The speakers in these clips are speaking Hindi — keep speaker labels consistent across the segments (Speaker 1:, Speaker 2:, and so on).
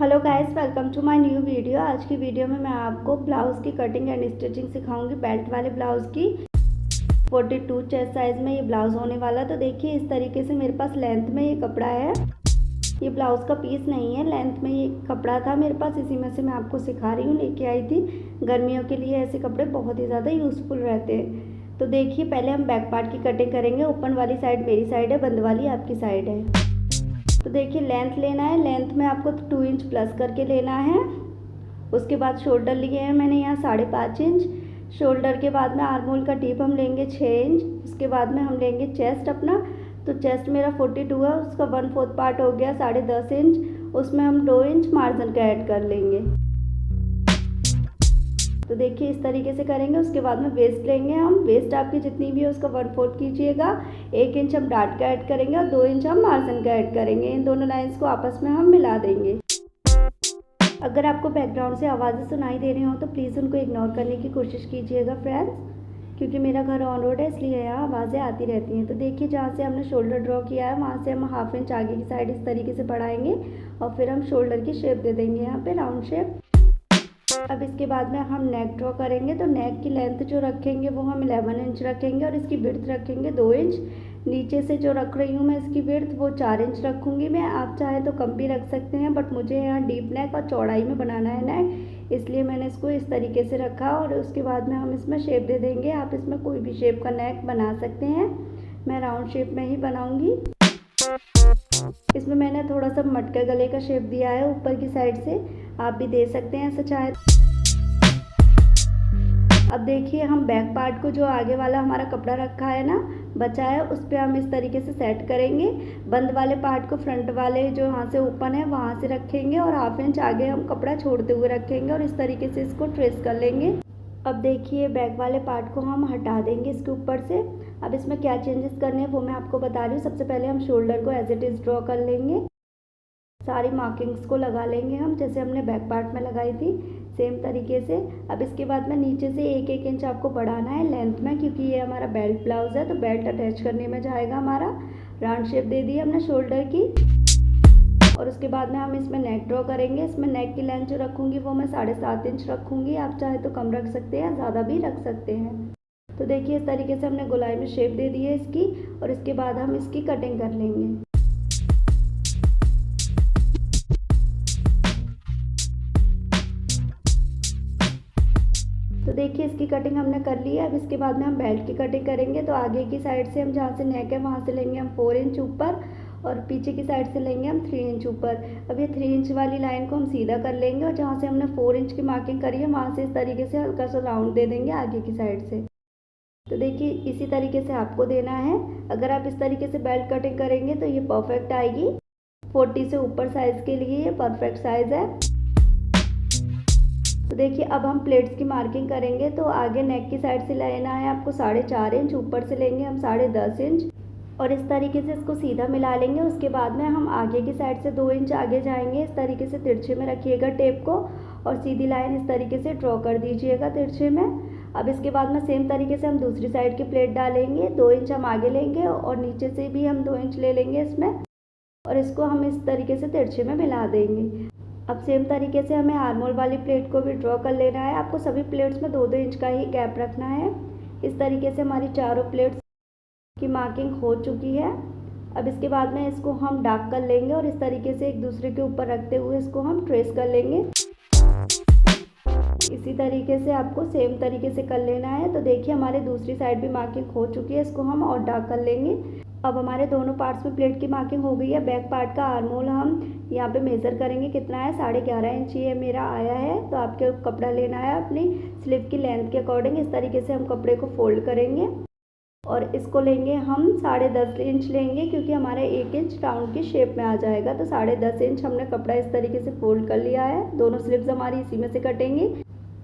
Speaker 1: Hello guys, welcome to my new video. आज की वीडियो में मैं आपको ब्लाउज़ की कटिंग एंड स्टिचिंग सिखाऊंगी। बेल्ट वाले ब्लाउज़ की 42 चेस्ट साइज़ में ये ब्लाउज़ होने वाला। तो देखिए इस तरीके से मेरे पास लेंथ में ये कपड़ा है। ये ब्लाउज़ का पीस नहीं है, लेंथ में ये कपड़ा था मेरे पास, इसी में से मैं आपको सिखा रही हूँ, लेके आई थी। गर्मियों के लिए ऐसे कपड़े बहुत ही ज़्यादा यूज़फुल रहते हैं। तो देखिए पहले हम बैक पार्ट की कटिंग करेंगे। ओपन वाली साइड मेरी साइड है, बंद वाली आपकी साइड है। तो देखिए लेंथ लेना है, लेंथ में आपको 2 इंच प्लस करके लेना है। उसके बाद शोल्डर लिए हैं मैंने यहाँ 5.5 इंच। शोल्डर के बाद में आर्महोल का टीप हम लेंगे 6 इंच। उसके बाद में हम लेंगे चेस्ट अपना। तो चेस्ट मेरा 42 है, उसका 1/4 पार्ट हो गया 10.5 इंच। उसमें हम 2 इंच मार्जिन का ऐड कर लेंगे। तो देखिए इस तरीके से करेंगे। उसके बाद में वेस्ट लेंगे हम। वेस्ट आपकी जितनी भी है उसका 1/4 कीजिएगा। 1 इंच हम डार्ट का ऐड करेंगे और 2 इंच हम मार्जिन का ऐड करेंगे। इन दोनों लाइंस को आपस में हम मिला देंगे। अगर आपको बैकग्राउंड से आवाज़ें सुनाई दे रही हो तो प्लीज़ उनको इग्नोर करने की कोशिश कीजिएगा फ्रेंड्स, क्योंकि मेरा घर ऑन रोड है, इसलिए यहाँ आवाज़ें आती रहती हैं। तो देखिए जहाँ से हमने शोल्डर ड्रॉ किया है वहाँ से हम 1/2 इंच आगे की साइड इस तरीके से बढ़ाएंगे और फिर हम शोल्डर की शेप दे देंगे यहाँ पे राउंड शेप। अब इसके बाद में हम नेक ड्रॉ करेंगे। तो नेक की लेंथ जो रखेंगे वो हम 11 इंच रखेंगे और इसकी विड्थ रखेंगे 2 इंच। नीचे से जो रख रही हूँ मैं इसकी विड्थ वो 4 इंच रखूँगी मैं। आप चाहे तो कम भी रख सकते हैं, बट मुझे यहाँ डीप नेक और चौड़ाई में बनाना है नेक, इसलिए मैंने इसको इस तरीके से रखा। और उसके बाद में हम इसमें शेप दे देंगे। आप इसमें कोई भी शेप का नेक बना सकते हैं, मैं राउंड शेप में ही बनाऊँगी। इसमें मैंने थोड़ा सा मटके गले का शेप दिया है ऊपर की साइड से, आप भी दे सकते हैं ऐसा चाहे। अब देखिए हम बैक पार्ट को जो आगे वाला हमारा कपड़ा रखा है ना बचा है, उस पर हम इस तरीके से सेट करेंगे। बंद वाले पार्ट को फ्रंट वाले जो यहाँ से ओपन है वहाँ से रखेंगे और 1/2 इंच आगे हम कपड़ा छोड़ते हुए रखेंगे और इस तरीके से इसको ट्रेस कर लेंगे। अब देखिए बैक वाले पार्ट को हम हटा देंगे इसके ऊपर से। अब इसमें क्या चेंजेस करने हैं वो मैं आपको बता रही हूँ। सबसे पहले हम शोल्डर को एज इट इज़ ड्रॉ कर लेंगे। सारी मार्किंग्स को लगा लेंगे हम जैसे हमने बैक पार्ट में लगाई थी, सेम तरीके से। अब इसके बाद में नीचे से 1-1 इंच आपको बढ़ाना है लेंथ में, क्योंकि ये हमारा बेल्ट ब्लाउज़ है तो बेल्ट अटैच करने में जाएगा हमारा। राउंड शेप दे दी हमने शोल्डर की। और उसके बाद में हम इसमें नेक ड्रॉ करेंगे। इसमें नेक की लेंथ जो रखूँगी वो मैं 7.5 इंच रखूँगी। आप चाहे तो कम रख सकते हैं, ज़्यादा भी रख सकते हैं। तो देखिए इस तरीके से हमने गोलाई में शेप दे दी है इसकी, और इसके बाद हम इसकी कटिंग कर लेंगे। तो देखिए इसकी कटिंग हमने कर ली है। अब इसके बाद में हम बेल्ट की कटिंग करेंगे। तो आगे की साइड से हम जहाँ से नेक है वहाँ से लेंगे हम 4 इंच ऊपर और पीछे की साइड से लेंगे हम 3 इंच ऊपर। अब ये 3 इंच वाली लाइन को हम सीधा कर लेंगे और जहाँ से हमने 4 इंच की मार्किंग करी है वहाँ से इस तरीके से हल्का सा राउंड दे देंगे आगे की साइड से। तो देखिए इसी तरीके से आपको देना है। अगर आप इस तरीके से बेल्ट कटिंग करेंगे तो ये परफेक्ट आएगी। 40 से ऊपर साइज़ के लिए ये परफेक्ट साइज़ है। तो देखिए अब हम प्लेट्स की मार्किंग करेंगे। तो आगे नेक की साइड से लेना है आपको 4.5 इंच, ऊपर से लेंगे हम 10.5 इंच और इस तरीके से इसको सीधा मिला लेंगे। उसके बाद में हम आगे की साइड से 2 इंच आगे जाएंगे। इस तरीके से तिरछे में रखिएगा टेप को और सीधी लाइन इस तरीके से ड्रॉ कर दीजिएगा तिरछे में। अब इसके बाद में सेम तरीके से हम दूसरी साइड की प्लेट डालेंगे। 2 इंच हम आगे लेंगे और नीचे से भी हम 2 इंच ले लेंगे इसमें और इसको हम इस तरीके से तिरछे में मिला देंगे। अब सेम तरीके से हमें आर्महोल वाली प्लेट को भी ड्रॉ कर लेना है। आपको सभी प्लेट्स में 2-2 इंच का ही गैप रखना है। इस तरीके से हमारी चारों प्लेट्स की मार्किंग हो चुकी है। अब इसके बाद में इसको हम डार्क कर लेंगे और इस तरीके से एक दूसरे के ऊपर रखते हुए इसको हम ट्रेस कर लेंगे। इसी तरीके से आपको सेम तरीके से कर लेना है। तो देखिए हमारे दूसरी साइड भी मार्किंग हो चुकी है, इसको हम और डार्क कर लेंगे। अब हमारे दोनों पार्ट्स में प्लेट की मार्किंग हो गई है। बैक पार्ट का आर्महोल हम यहाँ पे मेज़र करेंगे कितना है, 11.5 इंच ये मेरा आया है। तो आपके कपड़ा लेना है अपनी स्लीव की लेंथ के अकॉर्डिंग। इस तरीके से हम कपड़े को फोल्ड करेंगे और इसको लेंगे हम 10.5 इंच लेंगे, क्योंकि हमारा 1 इंच राउंड की शेप में आ जाएगा। तो 10.5 इंच हमने कपड़ा इस तरीके से फोल्ड कर लिया है। दोनों स्लीव्स हमारी इसी में से कटेंगी।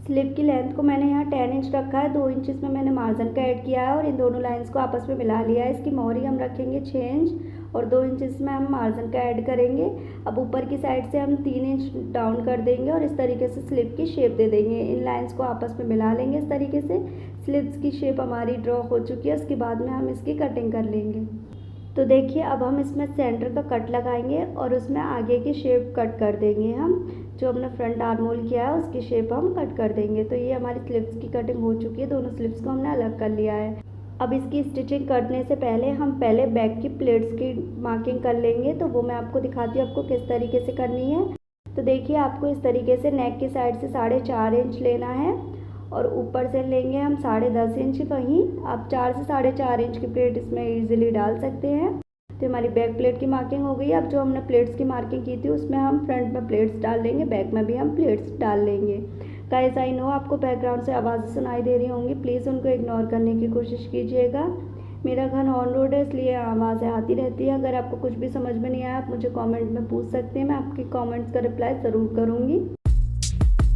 Speaker 1: स्लीव की लेंथ को मैंने यहाँ 10 इंच रखा है। 2 इंच इसमें मैंने मार्जिन का ऐड किया है और इन दोनों लाइंस को आपस में मिला लिया है। इसकी मोहरी हम रखेंगे 6 इंच और 2 इंच इसमें हम मार्जिन का ऐड करेंगे। अब ऊपर की साइड से हम 3 इंच डाउन कर देंगे और इस तरीके से स्लीव की शेप दे देंगे। इन लाइंस को आपस में मिला लेंगे इस तरीके से। स्लीव्स की शेप हमारी ड्रॉ हो चुकी है। उसके बाद में हम इसकी कटिंग कर लेंगे। तो देखिए अब हम इसमें सेंटर का कट लगाएंगे और उसमें आगे की शेप कट कर देंगे। हम जो हमने फ्रंट आर्म होल किया है उसकी शेप हम कट कर देंगे। तो ये हमारी स्लीव्स की कटिंग हो चुकी है, दोनों स्लीव्स को हमने अलग कर लिया है। अब इसकी स्टिचिंग करने से पहले हम पहले बैक की प्लेट्स की मार्किंग कर लेंगे, तो वो मैं आपको दिखाती हूँ आपको किस तरीके से करनी है। तो देखिए आपको इस तरीके से नेक की साइड से 4.5 इंच लेना है और ऊपर से लेंगे हम 10.5 इंच। वहीं आप 4 से 4.5 इंच की प्लेट इसमें इजीली डाल सकते हैं। तो हमारी बैक प्लेट की मार्किंग हो गई। अब जो हमने प्लेट्स की मार्किंग की थी उसमें हम फ्रंट में प्लेट्स डाल लेंगे, बैक में भी हम प्लेट्स डाल लेंगे। गाइस आई नो आपको बैकग्राउंड से आवाज़ें सुनाई दे रही होंगी, प्लीज़ उनको इग्नोर करने की कोशिश कीजिएगा। मेरा घर ऑन रोड है इसलिए आवाज़ें आती रहती है। अगर आपको कुछ भी समझ में नहीं आया आप मुझे कमेंट में पूछ सकते हैं, मैं आपके कमेंट्स का रिप्लाई ज़रूर करूँगी।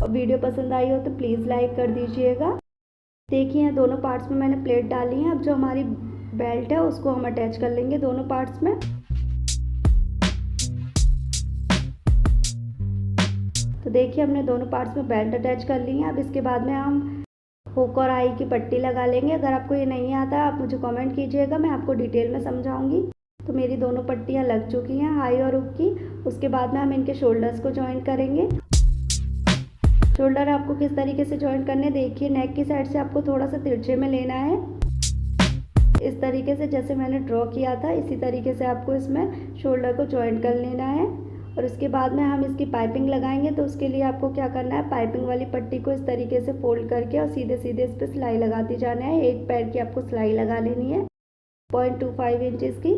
Speaker 1: और वीडियो पसंद आई हो तो प्लीज़ लाइक कर दीजिएगा। देखिए दोनों पार्ट्स में मैंने प्लेट डाली है। अब जो हमारी बेल्ट है उसको हम अटैच कर लेंगे दोनों पार्ट्स में। तो देखिए हमने दोनों पार्ट्स में बेल्ट अटैच कर ली है। अब इसके बाद में हम हुक और आई की पट्टी लगा लेंगे। अगर आपको ये नहीं आता आप मुझे कमेंट कीजिएगा, मैं आपको डिटेल में समझाऊंगी। तो मेरी दोनों पट्टियाँ लग चुकी हैं आई और हुक की। उसके बाद में हम इनके शोल्डर्स को जॉइन करेंगे। शोल्डर आपको किस तरीके से जॉइन करने, देखिए नेक की साइड से आपको थोड़ा सा तिरछे में लेना है, इस तरीके से जैसे मैंने ड्रॉ किया था इसी तरीके से आपको इसमें शोल्डर को जॉइन कर लेना है। और उसके बाद में हम इसकी पाइपिंग लगाएंगे। तो उसके लिए आपको क्या करना है, पाइपिंग वाली पट्टी को इस तरीके से फोल्ड करके और सीधे सीधे इस पर सिलाई लगाती जाना है। एक पैर की आपको सिलाई लगा लेनी है 0.25 इंचज़ की।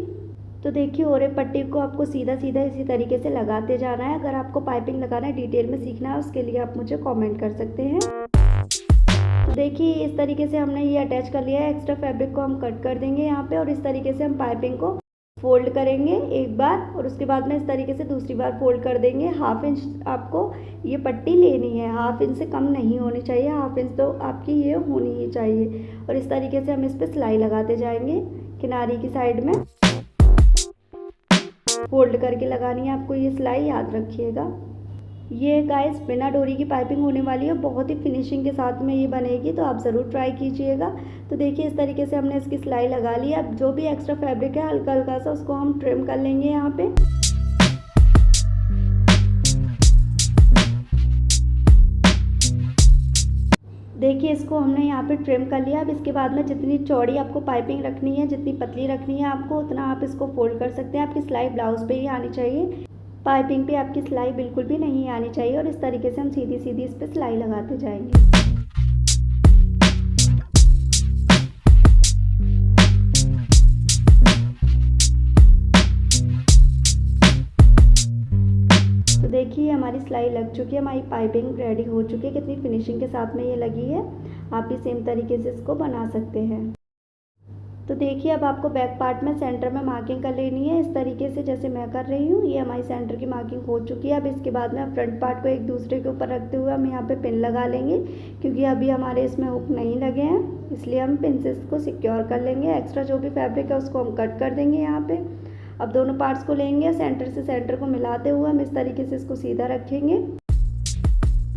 Speaker 1: तो देखिए ओरे पट्टी को आपको सीधा सीधा इसी तरीके से लगाते जाना है। अगर आपको पाइपिंग लगाना है डिटेल में सीखना है उसके लिए आप मुझे कमेंट कर सकते हैं। तो देखिए इस तरीके से हमने ये अटैच कर लिया है। एक्स्ट्रा फैब्रिक को हम कट कर देंगे यहाँ पे और इस तरीके से हम पाइपिंग को फोल्ड करेंगे एक बार और उसके बाद में इस तरीके से दूसरी बार फोल्ड कर देंगे। 1/2 इंच आपको ये पट्टी लेनी है, 1/2 इंच से कम नहीं होनी चाहिए, 1/2 इंच तो आपकी ये होनी ही चाहिए। और इस तरीके से हम इस पर सिलाई लगाते जाएंगे किनारे की साइड में, फोल्ड करके लगानी है आपको ये सिलाई, याद रखिएगा। ये गाइस बिना डोरी की पाइपिंग होने वाली है, बहुत ही फिनिशिंग के साथ में ये बनेगी, तो आप ज़रूर ट्राई कीजिएगा। तो देखिए इस तरीके से हमने इसकी सिलाई लगा ली। अब जो भी एक्स्ट्रा फैब्रिक है हल्का हल्का सा उसको हम ट्रिम कर लेंगे यहाँ पे। देखिए इसको हमने यहाँ पे ट्रिम कर लिया। अब इसके बाद में जितनी चौड़ी आपको पाइपिंग रखनी है, जितनी पतली रखनी है आपको, उतना आप इसको फोल्ड कर सकते हैं। आपकी सिलाई ब्लाउज पे ही आनी चाहिए, पाइपिंग पे आपकी सिलाई बिल्कुल भी नहीं आनी चाहिए। और इस तरीके से हम सीधी सीधी इस पर सिलाई लगाते जाएंगे। तो देखिए हमारी सिलाई लग चुकी है, हमारी पाइपिंग रेडी हो चुकी है। कितनी फिनिशिंग के साथ में ये लगी है, आप भी सेम तरीके से इसको बना सकते हैं। तो देखिए अब आपको बैक पार्ट में सेंटर में मार्किंग कर लेनी है इस तरीके से जैसे मैं कर रही हूँ। ये हमारी सेंटर की मार्किंग हो चुकी है। अब इसके बाद में फ्रंट पार्ट को एक दूसरे के ऊपर रखते हुए हम यहाँ पे पिन लगा लेंगे, क्योंकि अभी हमारे इसमें हुक नहीं लगे हैं, इसलिए हम पिन से इसको सिक्योर कर लेंगे। एक्स्ट्रा जो भी फैब्रिक है उसको हम कट कर देंगे यहाँ पे। अब दोनों पार्ट्स को लेंगे, सेंटर से सेंटर को मिलाते हुए हम इस तरीके से इसको सीधा रखेंगे।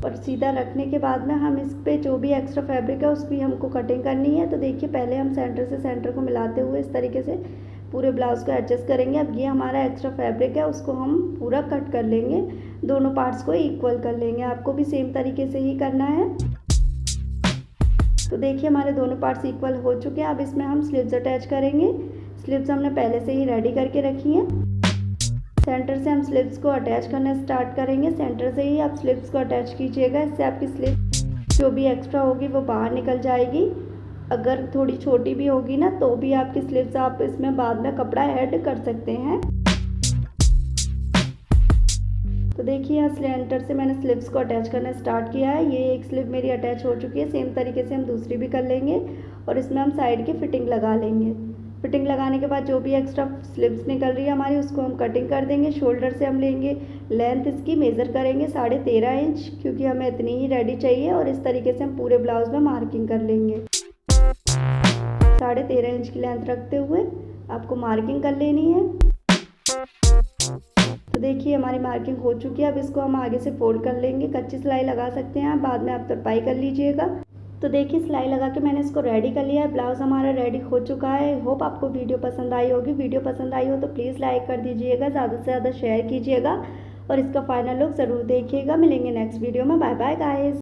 Speaker 1: और सीधा रखने के बाद में हम इस पे जो भी एक्स्ट्रा फैब्रिक है उसकी हमको कटिंग करनी है। तो देखिए पहले हम सेंटर से सेंटर को मिलाते हुए इस तरीके से पूरे ब्लाउज को एडजस्ट करेंगे। अब ये हमारा एक्स्ट्रा फैब्रिक है उसको हम पूरा कट कर लेंगे, दोनों पार्ट्स को इक्वल कर लेंगे। आपको भी सेम तरीके से ही करना है। तो देखिए हमारे दोनों पार्ट्स इक्वल हो चुके हैं। अब इसमें हम स्लीव्स अटैच करेंगे। स्लीव्स हमने पहले से ही रेडी करके रखी हैं। सेंटर से हम स्लीव्स को अटैच करना स्टार्ट करेंगे। सेंटर से ही आप स्लीव्स को अटैच कीजिएगा, इससे आपकी स्लीव जो भी एक्स्ट्रा होगी वो बाहर निकल जाएगी। अगर थोड़ी छोटी भी होगी ना तो भी आपकी स्लीव्स आप इसमें बाद में कपड़ा ऐड कर सकते हैं। तो देखिए यहाँ सेंटर से मैंने स्लीव्स को अटैच करना स्टार्ट किया है। ये एक स्लीव मेरी अटैच हो चुकी है। सेम तरीके से हम दूसरी भी कर लेंगे और इसमें हम साइड की फिटिंग लगा लेंगे। फिटिंग लगाने के बाद जो भी एक्स्ट्रा स्लीव्स निकल रही है हमारी उसको हम कटिंग कर देंगे। शोल्डर से हम लेंगे लेंथ, इसकी मेज़र करेंगे 13.5 इंच, क्योंकि हमें इतनी ही रेडी चाहिए। और इस तरीके से हम पूरे ब्लाउज में मार्किंग कर लेंगे। 13.5 इंच की लेंथ रखते हुए आपको मार्किंग कर लेनी है। तो देखिए हमारी मार्किंग हो चुकी है। अब इसको हम आगे से फोल्ड कर लेंगे। कच्ची सिलाई लगा सकते हैं आप, बाद में आप तरपाई कर लीजिएगा। तो देखिए सिलाई लगा के मैंने इसको रेडी कर लिया है। ब्लाउज़ हमारा रेडी हो चुका है। होप आपको वीडियो पसंद आई होगी। वीडियो पसंद आई हो तो प्लीज़ लाइक कर दीजिएगा, ज़्यादा से ज़्यादा शेयर कीजिएगा और इसका फाइनल लुक ज़रूर देखिएगा। मिलेंगे नेक्स्ट वीडियो में। Bye bye guys.